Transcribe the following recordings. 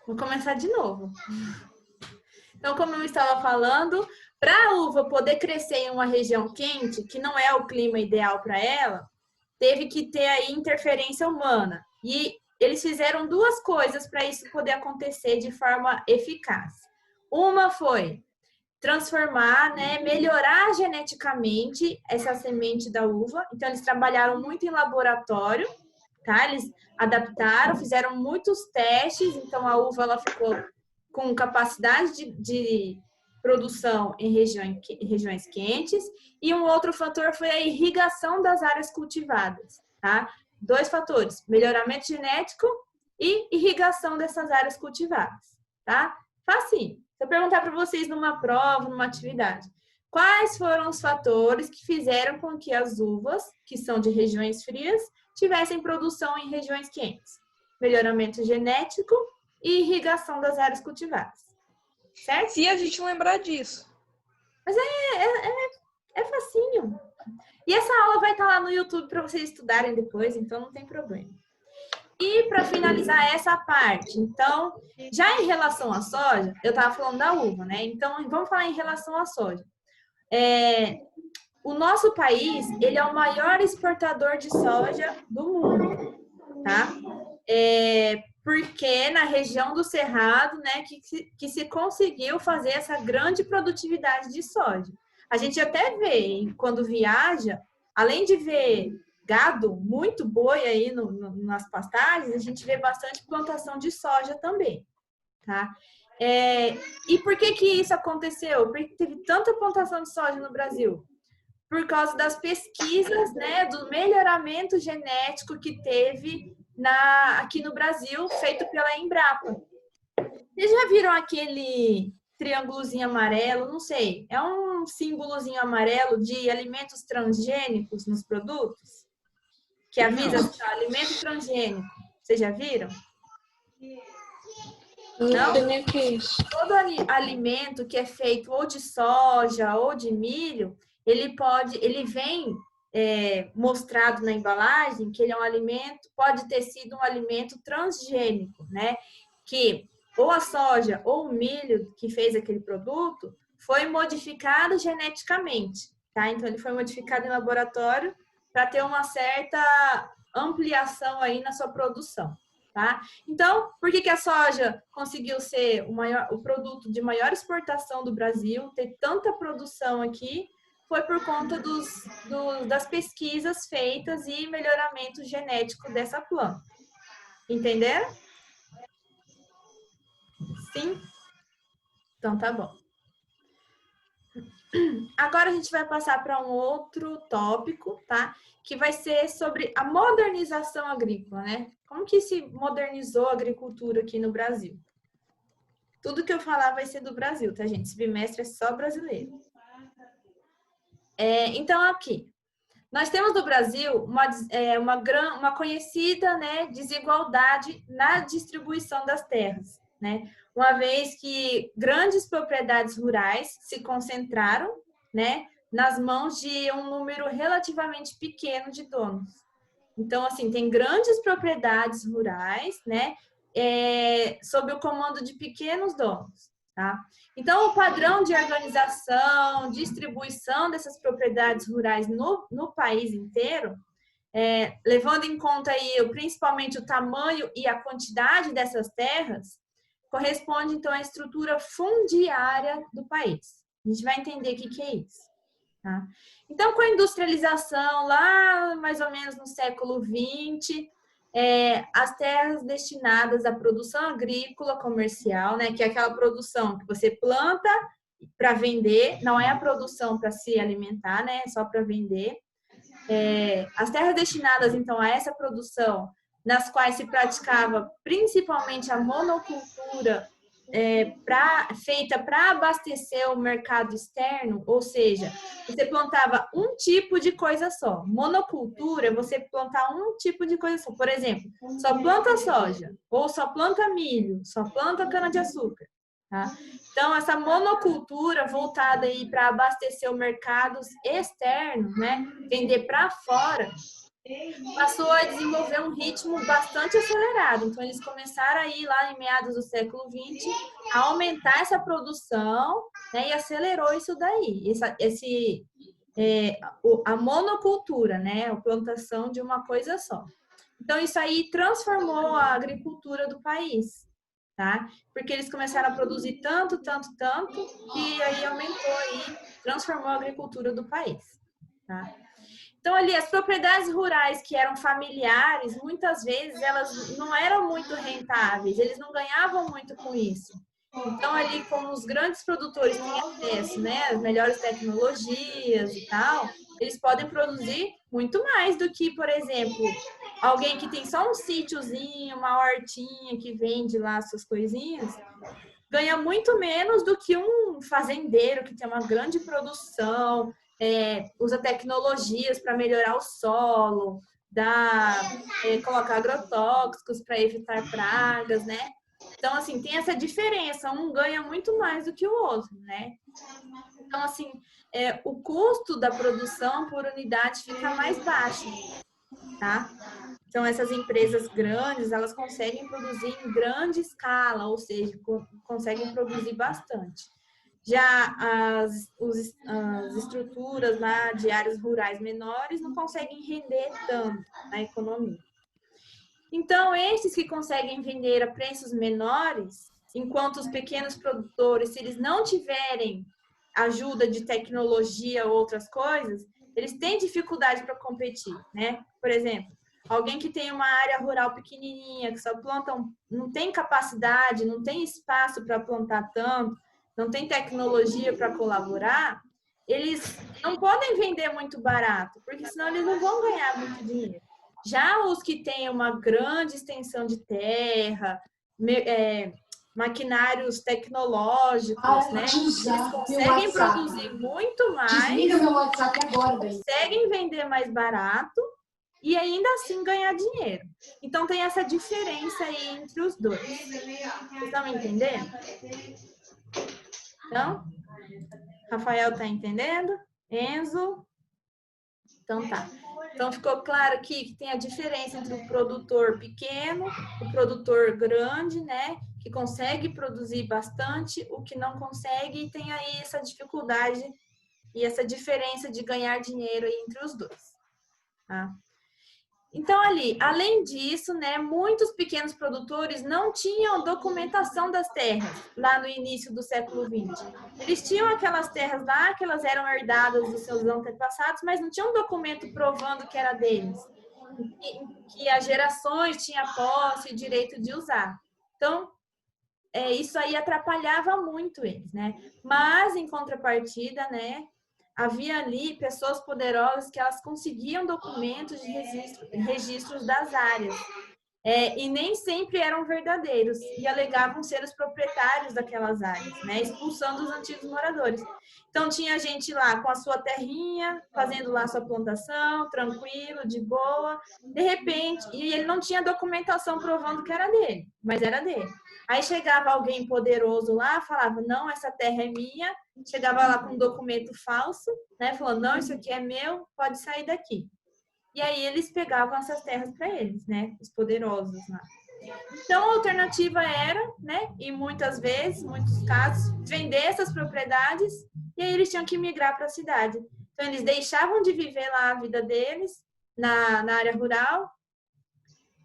Vou começar de novo. Então, como eu estava falando, para a uva poder crescer em uma região quente, que não é o clima ideal para ela, teve que ter aí interferência humana. E eles fizeram duas coisas para isso poder acontecer de forma eficaz. Uma foi transformar, né, melhorar geneticamente essa semente da uva. Então, eles trabalharam muito em laboratório, tá? Eles adaptaram, fizeram muitos testes, então a uva ela ficou com capacidade de produção em regiões quentes. E um outro fator foi a irrigação das áreas cultivadas, tá? Dois fatores, melhoramento genético e irrigação dessas áreas cultivadas, tá? Facinho. Se eu perguntar para vocês numa prova, numa atividade, quais foram os fatores que fizeram com que as uvas, que são de regiões frias, tivessem produção em regiões quentes? Melhoramento genético e irrigação das áreas cultivadas. Certo? Se a gente lembrar disso. Mas é facinho. E essa aula vai estar lá no YouTube para vocês estudarem depois, então não tem problema. E para finalizar essa parte, então, já em relação à soja, eu estava falando da uva, né? Então, vamos falar em relação à soja. O nosso país, ele é o maior exportador de soja do mundo, tá? Porque na região do Cerrado, né, que se conseguiu fazer essa grande produtividade de soja. A gente até vê, quando viaja, além de ver gado, muito boi aí nas pastagens, a gente vê bastante plantação de soja também, tá? E por que isso aconteceu? Por que teve tanta plantação de soja no Brasil? Por causa das pesquisas, né, do melhoramento genético que teve aqui no Brasil, feito pela Embrapa. Vocês já viram aquele triângulozinho amarelo? Não sei, é um símbolozinho amarelo de alimentos transgênicos nos produtos? Que avisa assim, alimento transgênico. Vocês já viram? Não sei nem o que é isso. Todo alimento que é feito ou de soja ou de milho, ele vem mostrado na embalagem que ele é um alimento, pode ter sido um alimento transgênico, né? Que ou a soja ou o milho que fez aquele produto foi modificado geneticamente, tá? Então ele foi modificado em laboratório para ter uma certa ampliação aí na sua produção. Tá? Então, por que a soja conseguiu ser o produto de maior exportação do Brasil, ter tanta produção aqui? Foi por conta das pesquisas feitas e melhoramento genético dessa planta. Entenderam? Sim? Então tá bom. Agora a gente vai passar para um outro tópico, tá? Que vai ser sobre a modernização agrícola, né? Como que se modernizou a agricultura aqui no Brasil? Tudo que eu falar vai ser do Brasil, tá, gente? Esse bimestre é só brasileiro. Então, aqui, nós temos no Brasil uma conhecida, né, desigualdade na distribuição das terras, né? Uma vez que grandes propriedades rurais se concentraram, né, nas mãos de um número relativamente pequeno de donos. Então, assim, tem grandes propriedades rurais, né, sob o comando de pequenos donos, tá? Então, o padrão de organização, distribuição dessas propriedades rurais no país inteiro, levando em conta aí principalmente o tamanho e a quantidade dessas terras, corresponde, então, à estrutura fundiária do país. A gente vai entender o que é isso. Tá? Então, com a industrialização, lá mais ou menos no século XX, as terras destinadas à produção agrícola comercial, né, que é aquela produção que você planta para vender, não é a produção para se alimentar, né, é só para vender. As terras destinadas, então, a essa produção, nas quais se praticava principalmente a monocultura, feita para abastecer o mercado externo, ou seja, você plantava um tipo de coisa só. Monocultura é você plantar um tipo de coisa só. Por exemplo, só planta soja, ou só planta milho, só planta cana-de-açúcar. Tá? Então, essa monocultura voltada aí para abastecer o mercado externo, né? Vender para fora, passou a desenvolver um ritmo bastante acelerado. Então, eles começaram aí lá em meados do século XX a aumentar essa produção, né, e acelerou isso daí. A monocultura, né, a plantação de uma coisa só. Então, isso aí transformou a agricultura do país, tá? Porque eles começaram a produzir tanto, que aí aumentou aí, transformou a agricultura do país, tá? Então, ali, as propriedades rurais que eram familiares, muitas vezes, elas não eram muito rentáveis, eles não ganhavam muito com isso. Então, ali, como os grandes produtores têm acesso, né, às melhores tecnologias e tal, eles podem produzir muito mais do que, por exemplo, alguém que tem só um sítiozinho, uma hortinha que vende lá suas coisinhas, ganha muito menos do que um fazendeiro que tem uma grande produção, usa tecnologias para melhorar o solo, colocar agrotóxicos para evitar pragas, né? Então, assim, tem essa diferença, um ganha muito mais do que o outro, né? Então, assim, o custo da produção por unidade fica mais baixo, tá? Então, essas empresas grandes, elas conseguem produzir em grande escala, ou seja, conseguem produzir bastante. Já as estruturas lá de áreas rurais menores não conseguem render tanto na economia. Então, esses que conseguem vender a preços menores, enquanto os pequenos produtores, se eles não tiverem ajuda de tecnologia ou outras coisas, eles têm dificuldade para competir, né? Por exemplo, alguém que tem uma área rural pequenininha, que só plantam, não tem capacidade, não tem espaço para plantar tanto, não tem tecnologia para colaborar, eles não podem vender muito barato, porque senão eles não vão ganhar muito dinheiro. Já os que têm uma grande extensão de terra, maquinários tecnológicos, né? Eles conseguem produzir muito mais, conseguem vender mais barato e ainda assim ganhar dinheiro. Então tem essa diferença aí entre os dois. Vocês estão me entendendo? Então, Rafael está entendendo? Enzo? Então tá. Então ficou claro aqui que tem a diferença entre o produtor pequeno, o produtor grande, né? Que consegue produzir bastante, o que não consegue e tem aí essa dificuldade e essa diferença de ganhar dinheiro entre os dois. Tá? Então, ali, além disso, né, muitos pequenos produtores não tinham documentação das terras lá no início do século XX. Eles tinham aquelas terras lá, que elas eram herdadas dos seus antepassados, mas não tinham um documento provando que era deles, que as gerações tinham posse e direito de usar. Então, isso aí atrapalhava muito eles, né? Mas, em contrapartida, né, havia ali pessoas poderosas que elas conseguiam documentos de registros das áreas. E nem sempre eram verdadeiros e alegavam ser os proprietários daquelas áreas, né, expulsando os antigos moradores. Então tinha gente lá com a sua terrinha, fazendo lá sua plantação, tranquilo, de boa, de repente, e ele não tinha documentação provando que era dele, mas era dele. Aí chegava alguém poderoso lá, falava, não, essa terra é minha, chegava lá com um documento falso, né, falando, não, isso aqui é meu, pode sair daqui. E aí eles pegavam essas terras para eles, né? Os poderosos lá. Então a alternativa era, né? E muitas vezes, muitos casos, vender essas propriedades e aí eles tinham que migrar para a cidade. Então eles deixavam de viver lá a vida deles na área rural,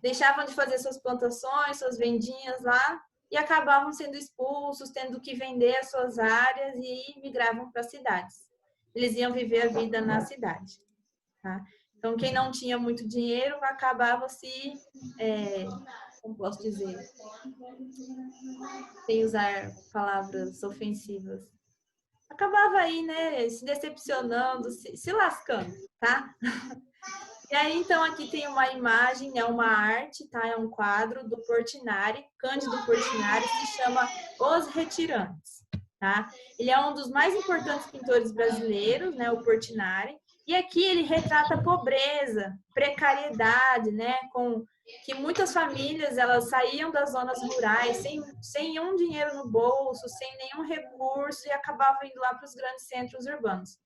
deixavam de fazer suas plantações, suas vendinhas lá e acabavam sendo expulsos, tendo que vender as suas áreas e migravam para as cidades. Eles iam viver a vida na cidade, tá? Então, quem não tinha muito dinheiro acabava como posso dizer, sem usar palavras ofensivas, acabava aí, né, se decepcionando, se lascando, tá? E aí, então, aqui tem uma imagem, é uma arte, tá? É um quadro do Portinari, Cândido Portinari, que se chama Os Retirantes, tá? Ele é um dos mais importantes pintores brasileiros, né, o Portinari, e aqui ele retrata a pobreza, precariedade, né, com que muitas famílias elas saíam das zonas rurais sem um dinheiro no bolso, sem nenhum recurso e acabavam indo lá para os grandes centros urbanos.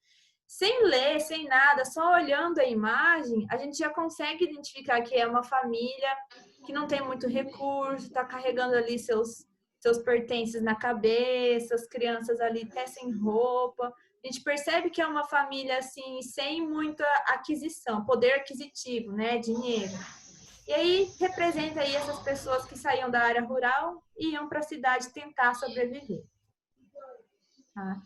sem ler, sem nada, só olhando a imagem, a gente já consegue identificar que é uma família que não tem muito recurso, está carregando ali seus pertences na cabeça, as crianças ali até sem roupa. A gente percebe que é uma família assim, sem muita aquisição, poder aquisitivo, né, dinheiro. E aí representa aí essas pessoas que saíam da área rural e iam para a cidade tentar sobreviver. Tá?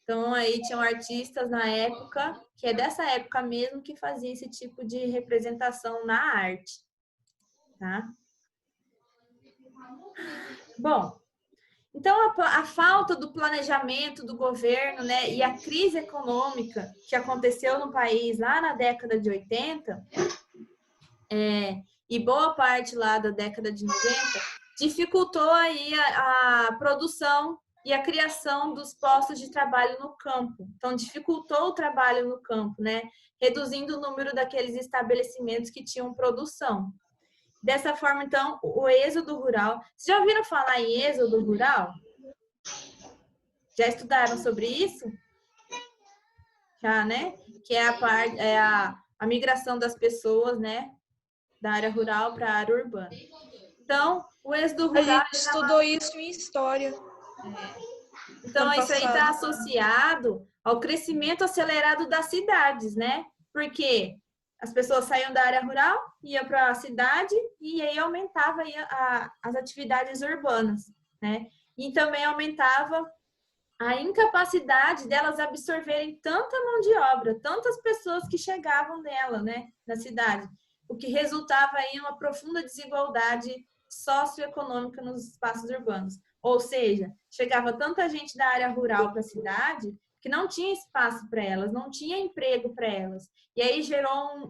Então aí tinham artistas na época, que é dessa época mesmo, que fazia esse tipo de representação na arte. Tá? Bom, então a falta do planejamento do governo, né, e a crise econômica que aconteceu no país lá na década de 80, e boa parte lá da década de 90, dificultou aí a produção e a criação dos postos de trabalho no campo. Então, dificultou o trabalho no campo, né? Reduzindo o número daqueles estabelecimentos que tinham produção. Dessa forma, então, o êxodo rural... Vocês já ouviram falar em êxodo rural? Já estudaram sobre isso? Já, né? Que é a migração das pessoas, né? Da área rural para a área urbana. Então, o êxodo rural... A gente estudou isso em história. Então, isso aí está associado ao crescimento acelerado das cidades, né? Porque as pessoas saíam da área rural, iam para a cidade e aí aumentava aí as atividades urbanas, né? E também aumentava a incapacidade delas absorverem tanta mão de obra, tantas pessoas que chegavam nela, né, na cidade, o que resultava em uma profunda desigualdade socioeconômica nos espaços urbanos. Ou seja, chegava tanta gente da área rural para a cidade que não tinha espaço para elas, não tinha emprego para elas. E aí gerou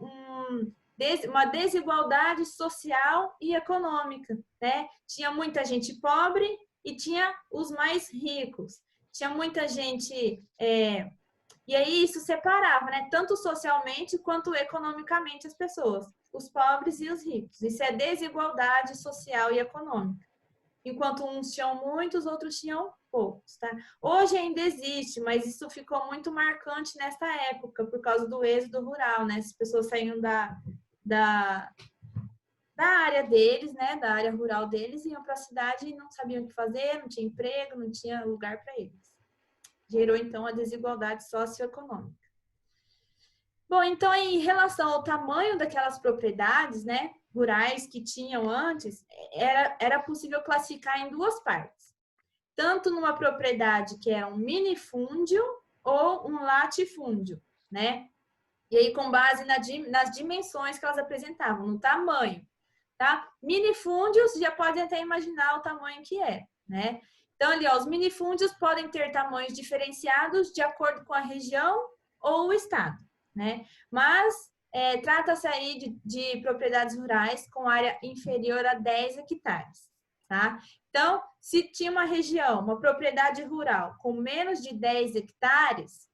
uma desigualdade social e econômica, né? Tinha muita gente pobre e tinha os mais ricos. Tinha muita gente... E aí isso separava, né? Tanto socialmente quanto economicamente as pessoas. Os pobres e os ricos. Isso é desigualdade social e econômica. Enquanto uns tinham muitos, outros tinham poucos, tá? Hoje ainda existe, mas isso ficou muito marcante nessa época, por causa do êxodo rural, né? As pessoas saíam da área deles, né? Da área rural deles, iam para a cidade e não sabiam o que fazer, não tinha emprego, não tinha lugar para eles. Gerou, então, a desigualdade socioeconômica. Bom, então, em relação ao tamanho daquelas propriedades, né, rurais que tinham antes, era possível classificar em duas partes. Tanto numa propriedade que era um minifúndio ou um latifúndio, né? E aí, com base nas dimensões que elas apresentavam, no tamanho, tá? Minifúndios, já podem até imaginar o tamanho que é, né? Então, ali, ó, os minifúndios podem ter tamanhos diferenciados de acordo com a região ou o estado, né? Mas trata-se aí de propriedades rurais com área inferior a 10 hectares, tá? Então, se tinha uma região, uma propriedade rural com menos de 10 hectares,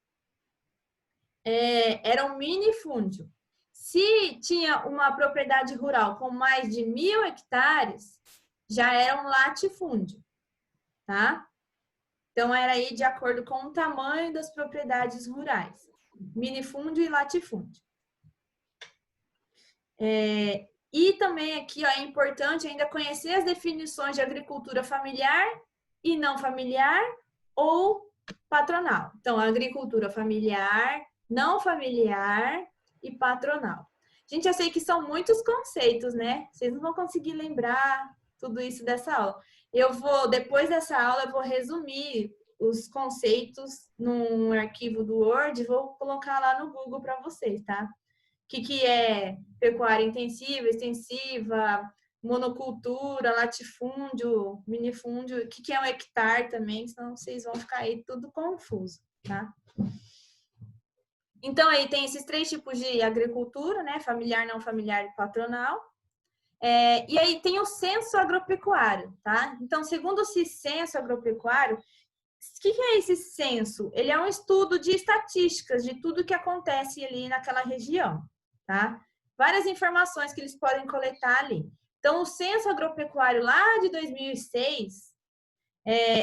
era um minifúndio. Se tinha uma propriedade rural com mais de 1.000 hectares, já era um latifúndio. Tá? Então, era aí de acordo com o tamanho das propriedades rurais. Minifúndio e latifúndio. E também aqui ó, é importante ainda conhecer as definições de agricultura familiar e não familiar ou patronal. Então, agricultura familiar, não familiar e patronal. Gente, eu sei que são muitos conceitos, né? Vocês não vão conseguir lembrar tudo isso dessa aula. Depois dessa aula, eu vou resumir os conceitos num arquivo do Word e vou colocar lá no Google para vocês, tá? O que é pecuária intensiva, extensiva, monocultura, latifúndio, minifúndio, o que é um hectare também, senão vocês vão ficar aí tudo confuso, tá? Então, aí tem esses 3 tipos de agricultura, né? Familiar, não familiar e patronal. E aí tem o censo agropecuário, tá? Então, segundo esse censo agropecuário, o que é esse censo? Ele é um estudo de estatísticas de tudo que acontece ali naquela região, tá? Várias informações que eles podem coletar ali. Então, o censo agropecuário lá de 2006,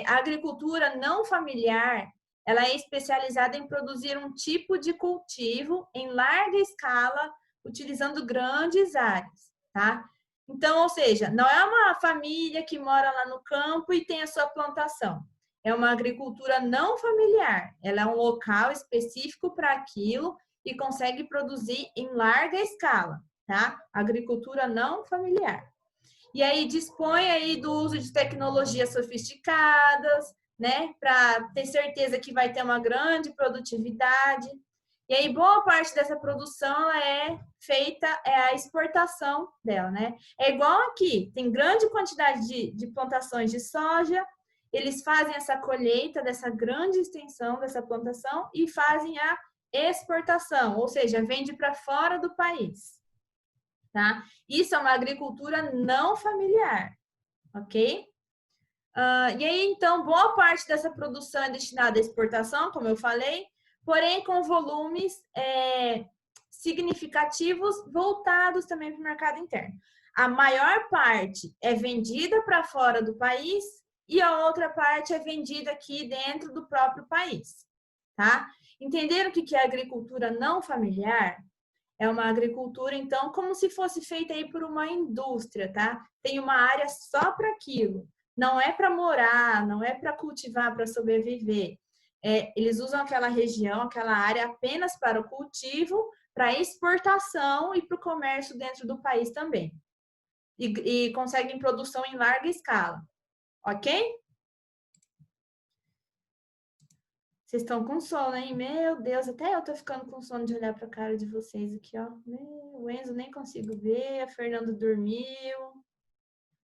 a agricultura não familiar, ela é especializada em produzir um tipo de cultivo em larga escala, utilizando grandes áreas, tá? Então, ou seja, não é uma família que mora lá no campo e tem a sua plantação. É uma agricultura não familiar. Ela é um local específico para aquilo e consegue produzir em larga escala, tá? Agricultura não familiar. E aí dispõe aí do uso de tecnologias sofisticadas, né, para ter certeza que vai ter uma grande produtividade. E aí boa parte dessa produção é feita a exportação dela, né? É igual aqui, tem grande quantidade de plantações de soja, eles fazem essa colheita dessa grande extensão dessa plantação e fazem a exportação, ou seja, vende para fora do país, tá? Isso é uma agricultura não familiar, ok? E aí, então, boa parte dessa produção é destinada à exportação, como eu falei, porém com volumes significativos voltados também para o mercado interno. A maior parte é vendida para fora do país e a outra parte é vendida aqui dentro do próprio país, tá? Entenderam o que é agricultura não familiar? É uma agricultura, então, como se fosse feita aí por uma indústria, tá? Tem uma área só para aquilo. Não é para morar, não é para cultivar, para sobreviver. Eles usam aquela região, aquela área apenas para o cultivo, para exportação e para o comércio dentro do país também. E conseguem produção em larga escala. Ok? Vocês estão com sono, hein? Meu Deus, até eu tô ficando com sono de olhar para a cara de vocês aqui, ó. O Enzo nem consigo ver, a Fernanda dormiu,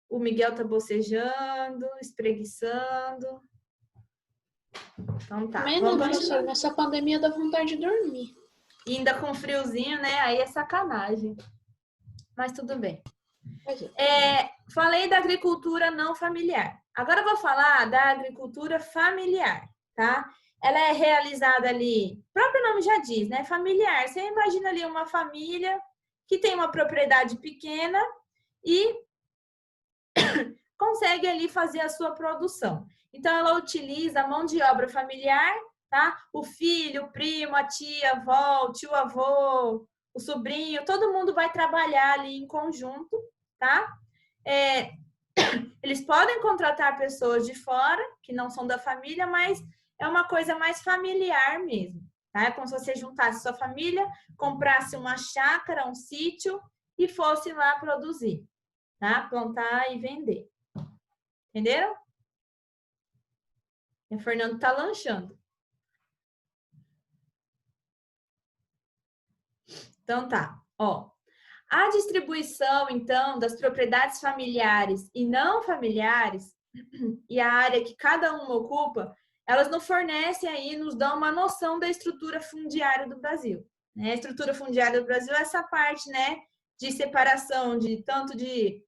o Miguel tá bocejando, espreguiçando. Então tá, Mas vamos não, continuar. professor, nessa pandemia dá vontade de dormir. E ainda com friozinho, né? Aí é sacanagem. Mas tudo bem. Falei da agricultura não familiar. Agora eu vou falar da agricultura familiar, tá? Ela é realizada ali, o próprio nome já diz, né? Familiar. Você imagina ali uma família que tem uma propriedade pequena e consegue ali fazer a sua produção. Então, ela utiliza a mão de obra familiar, tá? O filho, o primo, a tia, a avó, o tio avô, o sobrinho, todo mundo vai trabalhar ali em conjunto, tá? Eles podem contratar pessoas de fora, que não são da família, mas é uma coisa mais familiar mesmo, tá? É como se você juntasse sua família, comprasse uma chácara, um sítio e fosse lá produzir, tá? Plantar e vender. Entenderam? E o Fernando tá lanchando. Então tá, ó. A distribuição, então, das propriedades familiares e não familiares e a área que cada uma ocupa, elas nos fornecem aí, nos dão uma noção da estrutura fundiária do Brasil. Né? A estrutura fundiária do Brasil é essa parte, né, de separação de tanto de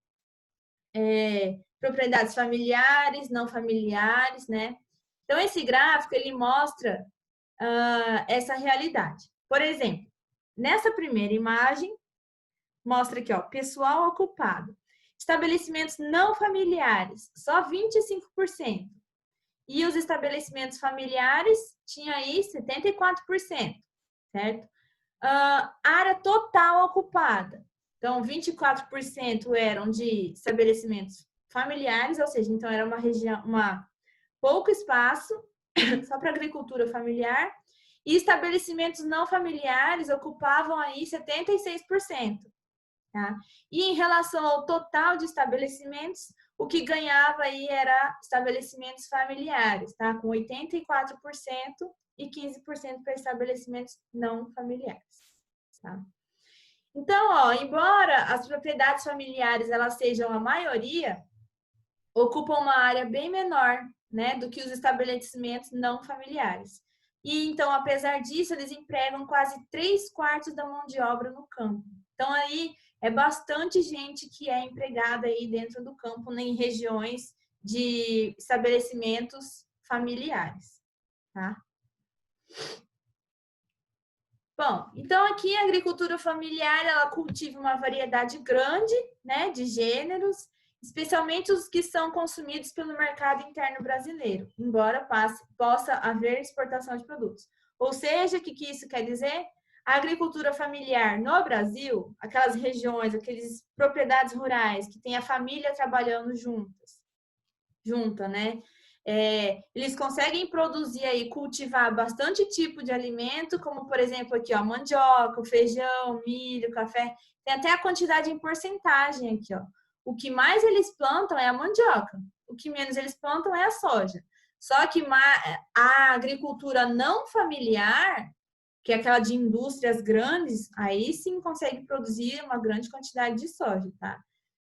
propriedades familiares, não familiares, né? Então, esse gráfico, ele mostra essa realidade. Por exemplo, nessa primeira imagem, mostra aqui, ó, pessoal ocupado. Estabelecimentos não familiares, só 25%. E os estabelecimentos familiares tinha aí 74%, certo? Área total ocupada. Então, 24% eram de estabelecimentos familiares, ou seja, então era uma região, pouco espaço só para agricultura familiar. E estabelecimentos não familiares ocupavam aí 76%. Tá? E em relação ao total de estabelecimentos, o que ganhava aí era estabelecimentos familiares, tá? Com 84% e 15% para estabelecimentos não familiares, tá? Então, ó, embora as propriedades familiares elas sejam a maioria, ocupam uma área bem menor, né, do que os estabelecimentos não familiares. E então, apesar disso, eles empregam quase 3/4 da mão de obra no campo. Então, aí é bastante gente que é empregada aí dentro do campo, né, em regiões de estabelecimentos familiares, tá? Bom, então aqui a agricultura familiar, ela cultiva uma variedade grande, né, de gêneros especialmente os que são consumidos pelo mercado interno brasileiro, embora possa haver exportação de produtos. Ou seja, o que isso quer dizer? A agricultura familiar no Brasil, aquelas regiões, aquelas propriedades rurais que tem a família trabalhando junta, né? Eles conseguem produzir aí, cultivar bastante tipo de alimento, como por exemplo aqui, ó, mandioca, feijão, milho, café. Tem até a quantidade em porcentagem aqui, ó. O que mais eles plantam é a mandioca, o que menos eles plantam é a soja. Só que a agricultura não familiar, que é aquela de indústrias grandes, aí sim consegue produzir uma grande quantidade de soja, tá?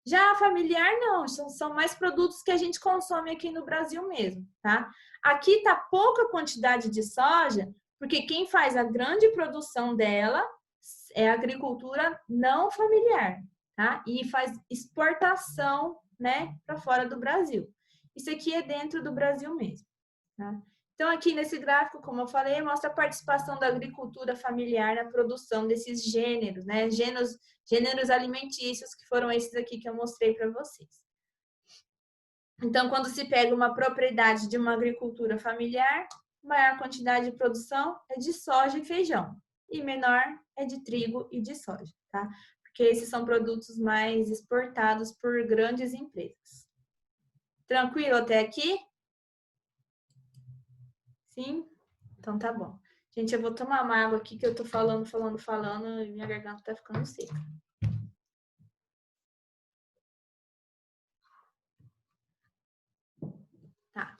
Já a familiar, não, são mais produtos que a gente consome aqui no Brasil mesmo, tá? Aqui tá pouca quantidade de soja, porque quem faz a grande produção dela é a agricultura não familiar, tá? E faz exportação, né, para fora do Brasil. Isso aqui é dentro do Brasil mesmo, tá? Então, aqui nesse gráfico, como eu falei, mostra a participação da agricultura familiar na produção desses gêneros, né? Gêneros alimentícios, que foram esses aqui que eu mostrei para vocês. Então, quando se pega uma propriedade de uma agricultura familiar, maior quantidade de produção é de soja e feijão, e menor é de trigo e de soja, tá? Porque esses são produtos mais exportados por grandes empresas. Tranquilo até aqui? Sim? Então tá bom. Gente, eu vou tomar uma água aqui que eu tô falando e minha garganta tá ficando seca. Tá.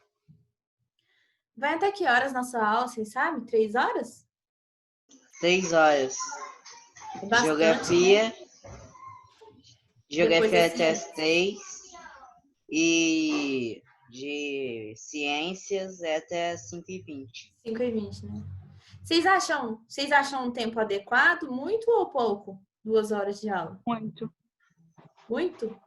Vai até que horas nossa aula, vocês sabem? 3 horas? 3 horas. É bastante, Geografia. né? Geografia até as 3. E de ciências é até as 5h20. 5h20, né? Vocês acham um tempo adequado? Muito ou pouco? 2 horas de aula? Muito. Muito?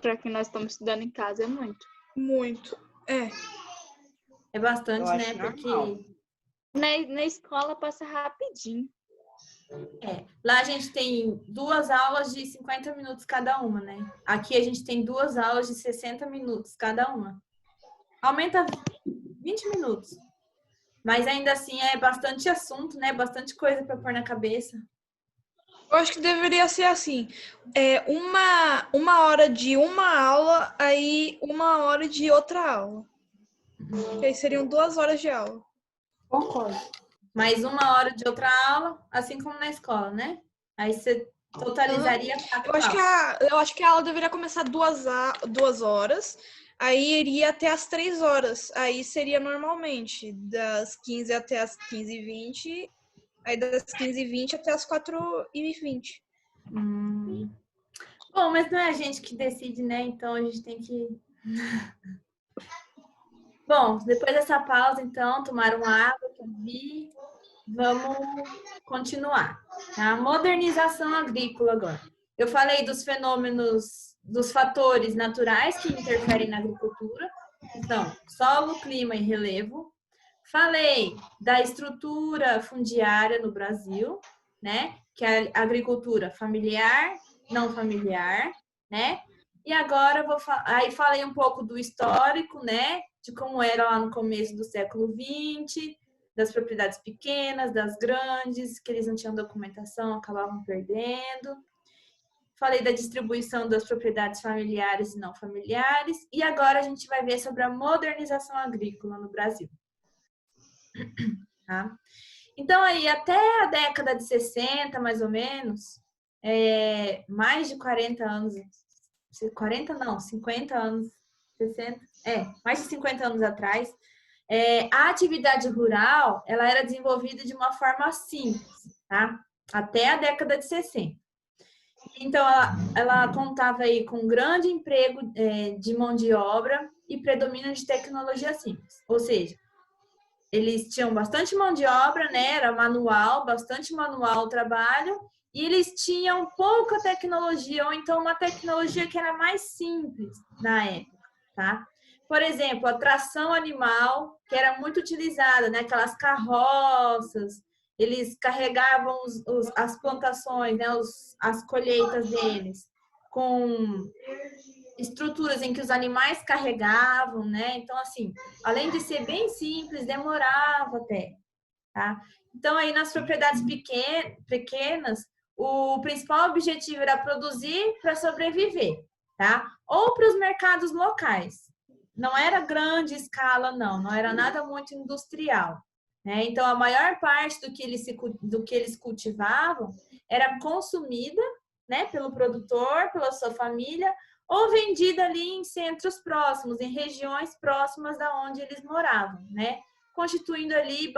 Para que nós estamos estudando em casa, é muito. Muito. É bastante, Eu acho né? normal. Porque Na escola passa rapidinho. lá a gente tem 2 aulas de 50 minutos cada uma, né? Aqui a gente tem 2 aulas de 60 minutos cada uma. Aumenta 20 minutos. Mas ainda assim é bastante assunto, né? Bastante coisa para pôr na cabeça. Eu acho que deveria ser assim. Uma hora de uma aula, aí 1 hora de outra aula. Que aí seriam 2 horas de aula. Concordo. Mais 1 hora de outra aula, assim como na escola, né? Aí você totalizaria 4 aulas. Eu acho que a aula deveria começar 2 horas, aí iria até as 3 horas. Aí seria normalmente das 15 até as 15h20, aí das 15h20 até as 4h20. Bom, mas não é a gente que decide, né? Então a gente tem que. Bom, depois dessa pausa, então, tomar uma água que eu vi. Vamos continuar. Tá? Modernização agrícola agora. Eu falei dos fenômenos, dos fatores naturais que interferem na agricultura, que são solo, clima e relevo. Falei da estrutura fundiária no Brasil, né? Que é a agricultura familiar, não familiar, né? E agora aí falei um pouco do histórico, né? De como era lá no começo do século XX, das propriedades pequenas, das grandes, que eles não tinham documentação, acabavam perdendo. Falei da distribuição das propriedades familiares e não familiares. E agora a gente vai ver sobre a modernização agrícola no Brasil. Tá? Então, aí, até a década de 60, mais ou menos, mais de 40 anos, 40 não, 50 anos, 60, mais de 50 anos atrás, a atividade rural, ela era desenvolvida de uma forma simples, tá? Até a década de 60. Então, ela contava aí com um grande emprego de mão de obra e predomínio de tecnologia simples. Ou seja, eles tinham bastante mão de obra, né? Era manual, bastante manual o trabalho, e eles tinham pouca tecnologia, ou então uma tecnologia que era mais simples na época, tá? Por exemplo, a tração animal, que era muito utilizada, né? Aquelas carroças, eles carregavam as plantações, né? As colheitas deles com estruturas em que os animais carregavam, né? Então, assim, além de ser bem simples, demorava até, tá? Então, aí nas propriedades pequenas, o principal objetivo era produzir para sobreviver, tá? Ou para os mercados locais. Não era grande escala, não era nada muito industrial, né? Então, a maior parte do que eles cultivavam era consumida, né, pelo produtor, pela sua família, ou vendida ali em centros próximos, em regiões próximas da onde eles moravam, né? Constituindo ali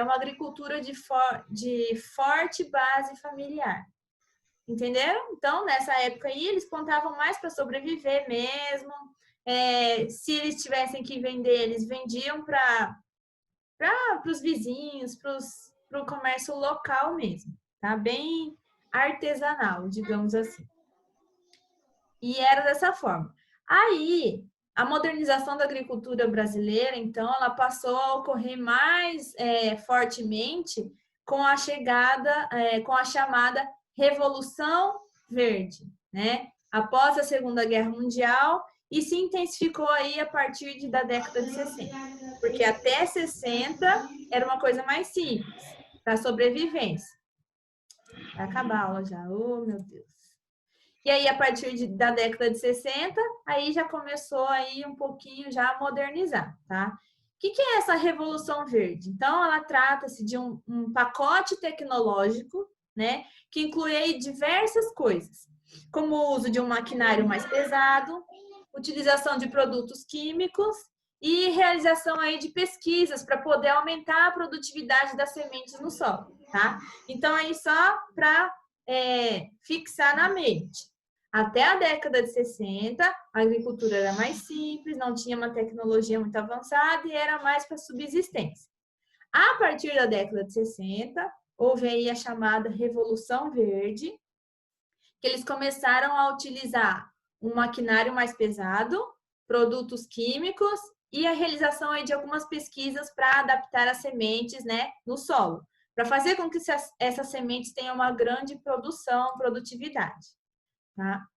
uma agricultura de forte base familiar. Entenderam? Então, nessa época aí, eles contavam mais para sobreviver mesmo. Se eles tivessem que vender, eles vendiam para os vizinhos, para o comércio local mesmo, tá? Bem artesanal, digamos assim. E era dessa forma. Aí, a modernização da agricultura brasileira, então, ela passou a ocorrer mais fortemente com a chegada, com a chamada Revolução Verde, né? Após a Segunda Guerra Mundial, e se intensificou aí a partir da década de 60. Porque até 60 era uma coisa mais simples, para sobrevivência. Vai acabar a aula já, oh meu Deus. E aí, a partir da década de 60, aí já começou aí um pouquinho já a modernizar, tá? O que é essa Revolução Verde? Então, ela trata-se de um pacote tecnológico, né? Que inclui aí diversas coisas, como o uso de um maquinário mais pesado, utilização de produtos químicos e realização aí de pesquisas para poder aumentar a produtividade das sementes no solo, tá? Então, aí só para fixar na mente. Até a década de 60, a agricultura era mais simples, não tinha uma tecnologia muito avançada e era mais para subsistência. A partir da década de 60, houve aí a chamada Revolução Verde, que eles começaram a utilizar um maquinário mais pesado, produtos químicos e a realização aí de algumas pesquisas para adaptar as sementes, né, no solo, para fazer com que essas sementes tenham uma grande produtividade. Tá?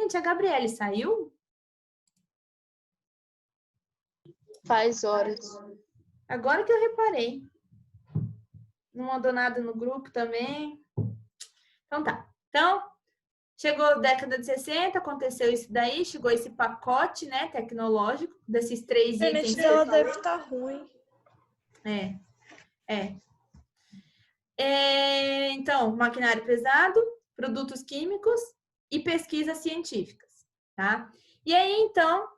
Gente, a Gabriele saiu? Faz horas. Agora que eu reparei. Não mandou nada no grupo também. Então tá. Então, chegou a década de 60, aconteceu isso daí, chegou esse pacote, né, tecnológico, desses 3 A itens. internet dela deve estar ruim. Então, maquinário pesado, produtos químicos e pesquisas científicas, tá? E aí, então,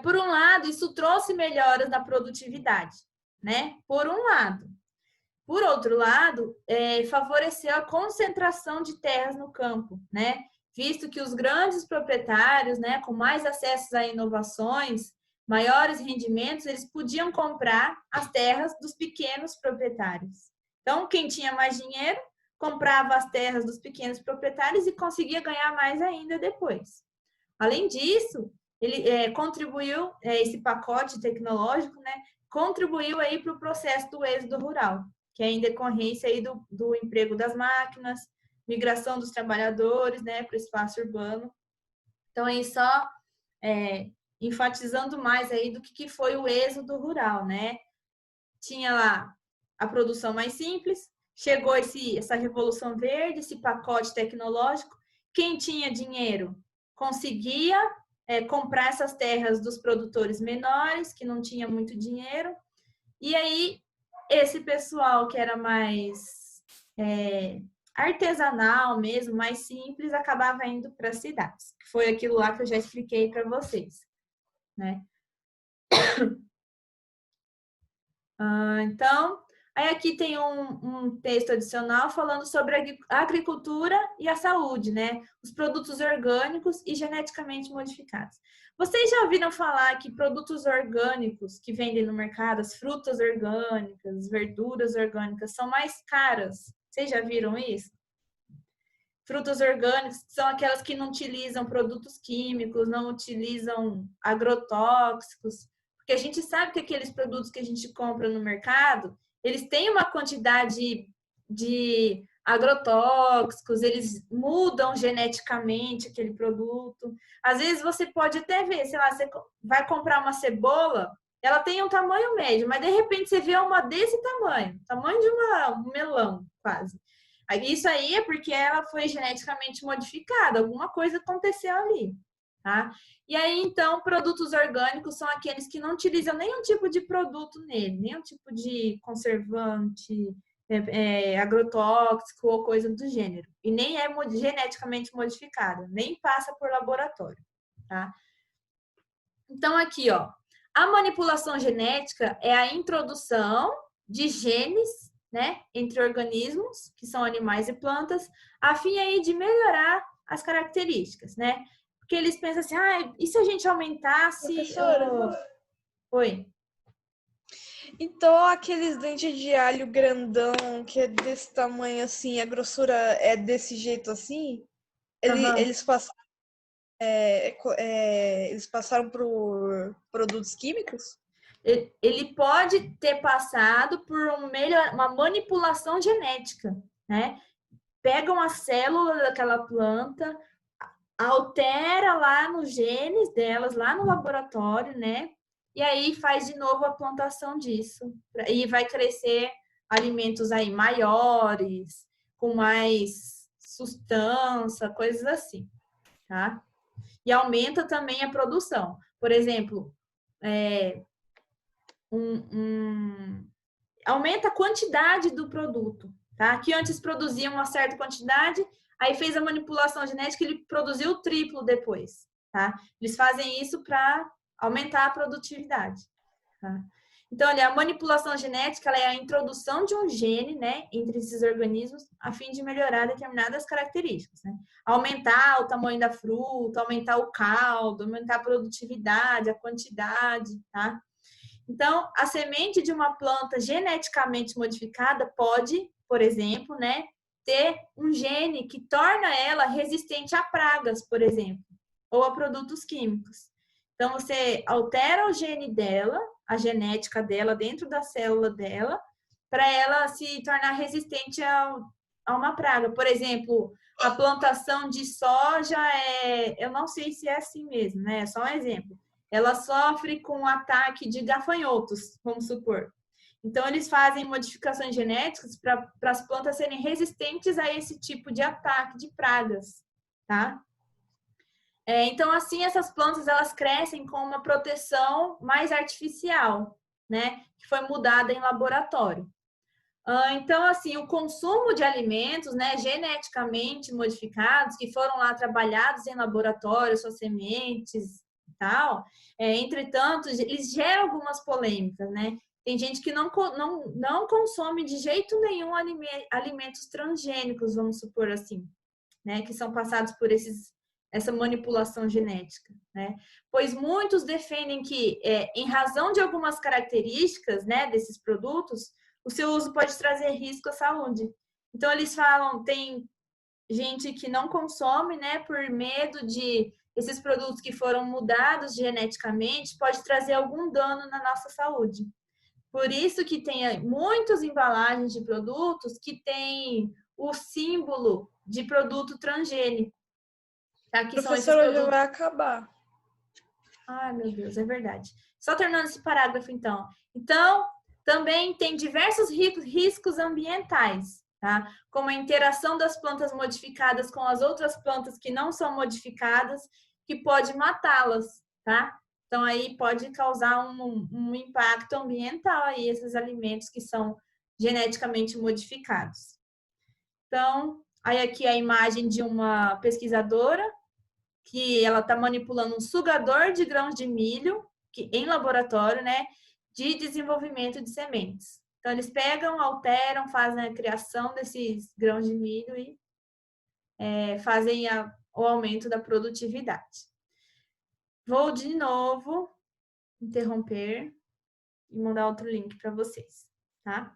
por um lado, isso trouxe melhoras na produtividade, né? Por um lado. Por outro lado, favoreceu a concentração de terras no campo, né? Visto que os grandes proprietários, né, com mais acessos a inovações, maiores rendimentos, eles podiam comprar as terras dos pequenos proprietários. Então, quem tinha mais dinheiro, comprava as terras dos pequenos proprietários e conseguia ganhar mais ainda depois. Além disso, ele contribuiu, esse pacote tecnológico, né, contribuiu aí para o processo do êxodo rural, que é em decorrência aí do emprego das máquinas, migração dos trabalhadores, né, para o espaço urbano. Então, aí só enfatizando mais aí do que foi o êxodo rural, né? Tinha lá a produção mais simples, chegou essa Revolução Verde, esse pacote tecnológico. Quem tinha dinheiro conseguia comprar essas terras dos produtores menores, que não tinha muito dinheiro. E aí, esse pessoal que era mais artesanal mesmo, mais simples, acabava indo para as cidades. Que foi aquilo lá que eu já expliquei para vocês, né? Então, aí aqui tem um texto adicional falando sobre a agricultura e a saúde, né? Os produtos orgânicos e geneticamente modificados. Vocês já ouviram falar que produtos orgânicos que vendem no mercado, as frutas orgânicas, verduras orgânicas, são mais caras? Vocês já viram isso? Frutas orgânicas são aquelas que não utilizam produtos químicos, não utilizam agrotóxicos, porque a gente sabe que aqueles produtos que a gente compra no mercado, eles têm uma quantidade de agrotóxicos, eles mudam geneticamente aquele produto. Às vezes você pode até ver, sei lá, você vai comprar uma cebola, ela tem um tamanho médio, mas de repente você vê uma desse tamanho de um melão, quase. Isso aí é porque ela foi geneticamente modificada, alguma coisa aconteceu ali, tá? E aí, então, produtos orgânicos são aqueles que não utilizam nenhum tipo de produto nele, nenhum tipo de conservante, agrotóxico ou coisa do gênero. E nem é geneticamente modificada, nem passa por laboratório, tá? Então, aqui, ó, a manipulação genética é a introdução de genes, né, entre organismos, que são animais e plantas, a fim aí de melhorar as características, né? Porque eles pensam assim, e se a gente aumentasse... Professora? Oi. Então, aqueles dentes de alho grandão, que é desse tamanho assim, a grossura é desse jeito assim, eles passaram, eles passaram por produtos químicos? Ele pode ter passado por uma manipulação genética, né? Pegam a célula daquela planta, altera lá nos genes delas, lá no laboratório, né? E aí faz de novo a plantação disso. E vai crescer alimentos aí maiores, com mais sustância, coisas assim, tá? E aumenta também a produção. Por exemplo, aumenta a quantidade do produto, tá? Que antes produzia uma certa quantidade, aí fez a manipulação genética e ele produziu o triplo depois, tá? Eles fazem isso para aumentar a produtividade, tá? Então, olha, a manipulação genética ela é a introdução de um gene, né, entre esses organismos, a fim de melhorar determinadas características, né? Aumentar o tamanho da fruta, aumentar o caldo, aumentar a produtividade, a quantidade, tá? Então, a semente de uma planta geneticamente modificada pode, por exemplo, né, ter um gene que torna ela resistente a pragas, por exemplo, ou a produtos químicos. Então, você altera o gene dela, a genética dela dentro da célula dela, para ela se tornar resistente a uma praga. Por exemplo, a plantação de soja eu não sei se é assim mesmo, né? É só um exemplo. Ela sofre com um ataque de gafanhotos, vamos supor. Então, eles fazem modificações genéticas para as plantas serem resistentes a esse tipo de ataque de pragas, tá? Então, assim, essas plantas, elas crescem com uma proteção mais artificial, né? Que foi mudada em laboratório. Então, assim, o consumo de alimentos, né, geneticamente modificados, que foram lá trabalhados em laboratório, suas sementes e tal, entretanto, eles geram algumas polêmicas, né? Tem gente que não consome de jeito nenhum alimentos transgênicos, vamos supor assim, né, que são passados por essa manipulação genética, né? Pois muitos defendem que, em razão de algumas características, né, desses produtos, o seu uso pode trazer risco à saúde. Então, eles falam, tem gente que não consome, né, por medo de esses produtos que foram mudados geneticamente pode trazer algum dano na nossa saúde. Por isso que tem muitas embalagens de produtos que tem o símbolo de produto transgênico. Tá? Que são esses Professora, já produtos... vai acabar. Ai, meu Deus, é verdade. Só terminando esse parágrafo, então. Então, também tem diversos riscos ambientais, tá? Como a interação das plantas modificadas com as outras plantas que não são modificadas, que pode matá-las, tá? Então, aí pode causar um impacto ambiental aí, esses alimentos que são geneticamente modificados. Então, aí aqui a imagem de uma pesquisadora que ela está manipulando um sugador de grãos de milho em laboratório, né, de desenvolvimento de sementes. Então, eles pegam, alteram, fazem a criação desses grãos de milho e fazem o aumento da produtividade. Vou de novo interromper e mandar outro link para vocês, tá?